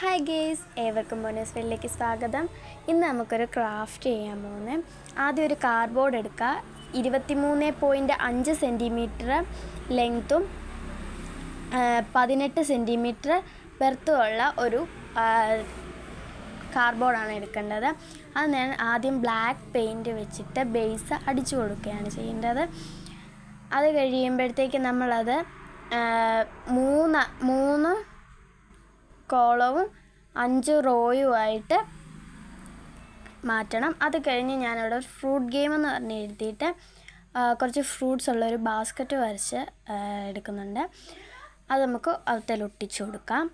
Hi guys, ഏവർക്കും bonus വെല്ലിലേക്ക് സ്വാഗതം. ഇന്ന് നമുക്കൊരു ക്രാഫ്റ്റ് ചെയ്യാൻ പോകുന്നത്. ആദ്യം ഒരു കാർഡ്ബോർഡ് എടുക്കുക. 23.5 സെൻറ്റിമീറ്റർ ലെങ്ത്തും 18 സെൻറ്റിമീറ്റർ ബെർത്തുമുള്ള ഒരു കാർഡ്ബോർഡാണ് എടുക്കേണ്ടത്. അത് ഞാൻ ആദ്യം ബ്ലാക്ക് പെയിൻറ്റ് വെച്ചിട്ട് ബേസ് അടിച്ചു കൊടുക്കുകയാണ് ചെയ്യേണ്ടത്. അത് കഴിയുമ്പോഴത്തേക്ക് നമ്മളത് മൂന്ന് കോളവും 5 റോയുമായിട്ട് മാറ്റണം. അത് കഴിഞ്ഞ് ഞാനവിടെ ഒരു ഫ്രൂട്ട് ഗെയിം എന്ന് പറഞ്ഞ് എഴുതിയിട്ട് കുറച്ച് ഫ്രൂട്ട്സ് ഉള്ളൊരു ബാസ്ക്കറ്റ് വരച്ച് എടുക്കുന്നുണ്ട്. അത് നമുക്ക് അതിൽ ഒട്ടിച്ചു കൊടുക്കാം.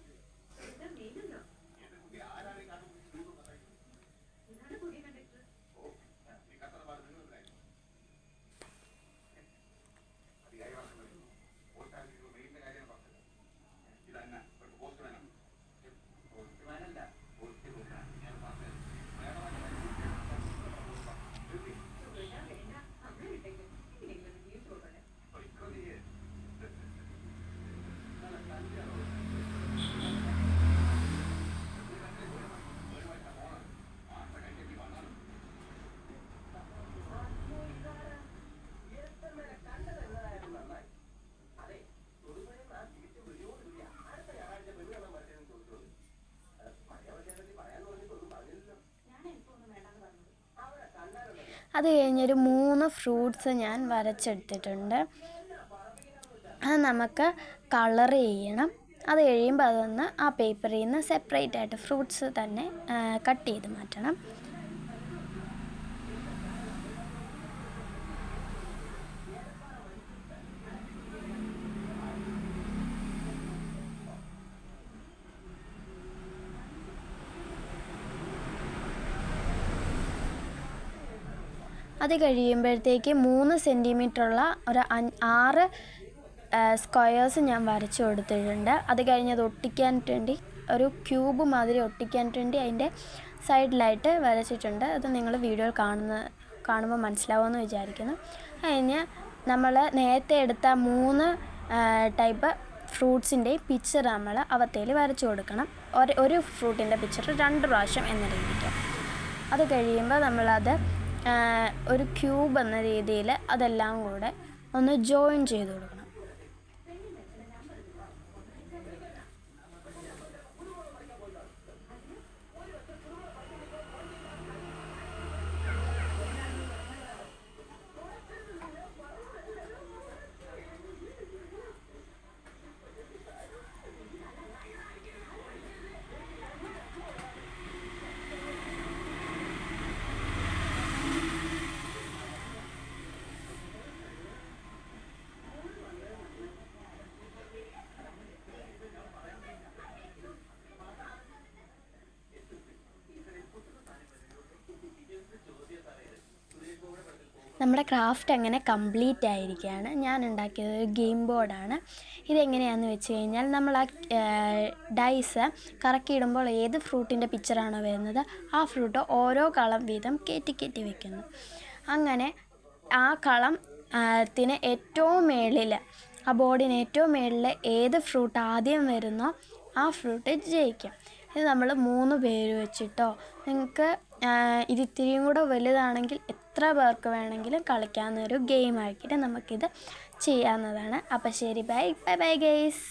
അത് കഴിഞ്ഞൊരു 3 ഫ്രൂട്ട്സ് ഞാൻ വരച്ചെടുത്തിട്ടുണ്ട്. അത് നമുക്ക് കളർ ചെയ്യണം. അത് കഴിയുമ്പോൾ അതൊന്ന് ആ പേപ്പറിൽ നിന്ന് സെപ്പറേറ്റ് ആയിട്ട് ഫ്രൂട്ട്സ് തന്നെ കട്ട് ചെയ്ത് മാറ്റണം. അത് കഴിയുമ്പോഴത്തേക്ക് 3 സെൻറ്റിമീറ്ററുള്ള ഒരു 6 സ്ക്വയേഴ്സ് ഞാൻ വരച്ചു കൊടുത്തിട്ടുണ്ട്. അത് കഴിഞ്ഞ് അത് ഒട്ടിക്കാൻ വേണ്ടി ഒരു ക്യൂബ് മാതിരി ഒട്ടിക്കാൻ വേണ്ടി അതിൻ്റെ സൈഡിലായിട്ട് വരച്ചിട്ടുണ്ട്. അത് നിങ്ങൾ വീഡിയോയിൽ കാണുമ്പോൾ മനസ്സിലാവുമെന്ന് വിചാരിക്കുന്നു. കഴിഞ്ഞ് നമ്മൾ നേരത്തെ എടുത്ത 3 ടൈപ്പ് ഫ്രൂട്ട്സിൻ്റെ പിക്ചർ നമ്മൾ അവത്തേൽ വരച്ചു കൊടുക്കണം. ഒരു ഫ്രൂട്ടിൻ്റെ പിക്ചർ 2 പ്രാവശ്യം എന്ന രീതിക്ക്. അത് കഴിയുമ്പോൾ നമ്മളത് ഒരു ക്യൂബ് എന്ന രീതിയിൽ അതെല്ലാം കൂടെ ഒന്ന് ജോയിൻ ചെയ്ത് കൊടുക്കണം. നമ്മുടെ ക്രാഫ്റ്റ് അങ്ങനെ കംപ്ലീറ്റ് ആയിരിക്കുകയാണ്. ഞാൻ ഉണ്ടാക്കിയത് ഒരു ഗെയിം ബോർഡാണ്. ഇതെങ്ങനെയാണെന്ന് വെച്ച് കഴിഞ്ഞാൽ നമ്മൾ ആ ഡൈസ് കറക്കിയിടുമ്പോൾ ഏത് ഫ്രൂട്ടിൻ്റെ പിക്ചറാണോ വരുന്നത് ആ ഫ്രൂട്ട് ഓരോ കളം വീതം കയറ്റി വയ്ക്കുന്നു. അങ്ങനെ ആ കളത്തിന് ഏറ്റവും മേളിൽ, ആ ബോർഡിന് ഏറ്റവും മേളിൽ ഏത് ഫ്രൂട്ട് ആദ്യം വരുന്നോ ആ ഫ്രൂട്ട് ജയിക്കും. ഇത് നമ്മൾ 3 പേര് വെച്ചിട്ടോ, നിങ്ങൾക്ക് ഇത് ഇത്തിരിയും കൂടെ വലുതാണെങ്കിൽ എത്ര പേർക്ക് വേണമെങ്കിലും കളിക്കാവുന്ന ഒരു ഗെയിമാക്കിയിട്ട് നമുക്കിത് ചെയ്യാവുന്നതാണ്. അപ്പോൾ ശരി, ബൈ ഗൈസ്.